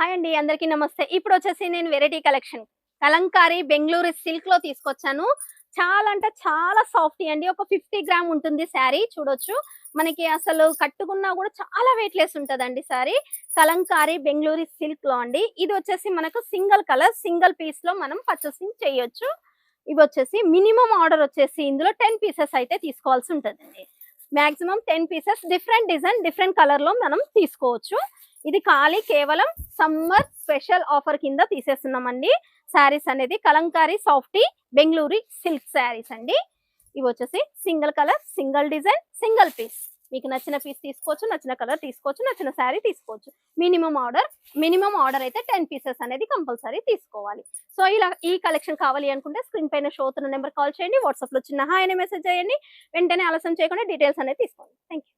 Hi అండి. అందరికీ నమస్తే. ఇప్పుడొచ్చేసి నేను వెరైటీ కలెక్షన్ కలంకారీ బెంగుళూరు సిల్క్‌లో తీసుకొచ్చాను. చాలా అంటే చాలా సాఫ్టీ అండి. ఒక 50 గ్రామ్ ఉంటుంది శారీ చూడొచ్చు. మనకి అసలు కట్టుకున్నా గూడా చాలా వెయిట్‌లెస్ ఉంటదండి శారీ. కలంకారీ బెంగుళూరు సిల్క్‌లో అండి. ఇది వచ్చేసి మనకు సింగిల్ కలర్, సింగిల్ పీస్‌లో మనం పర్చేసింగ్ చేయొచ్చు. ఇవొచ్చేసి మినిమమ్ ఆర్డర్ వచ్చేసి ఇందులో 10 పీసెస్ అయితే తీసుకోవాల్సి ఉంటదండి. Maximum 10 pieces different design, different కలర్‌లో మనం తీసుకోవచ్చు. ఇది కేవలం సమ్మర్ స్పెషల్ ఆఫర్ కింద తీసేస్తున్నామండి. శారీస్ అనేది కలంకారీ సాఫ్టీ బెంగుళూరు సిల్క్ శారీస్ అండి. ఇవి వచ్చేసి single colour, single design, single piece. మీకు నచ్చిన పీస్ తీసుకోవచ్చు, నచ్చిన కలర్ తీసుకోవచ్చు, నచ్చిన శారీ తీసుకోవచ్చు. మినిమం ఆర్డర్ అయితే 10 పీసెస్ అనేది కంపల్సరీ తీసుకోవాలి. సో ఇలా ఈ కలెక్షన్ కావాలి అనుకుంటే స్క్రీన్ పైన షో అవుతున్న నెంబర్ కాల్ చేయండి. వాట్సాప్ లో చిన్న హాయ్ అనే మెసేజ్ చేయండి. వెంటనే ఆలస్యం చేయకుండా డీటెయిల్స్ అనేది తీసుకోండి. Thank you.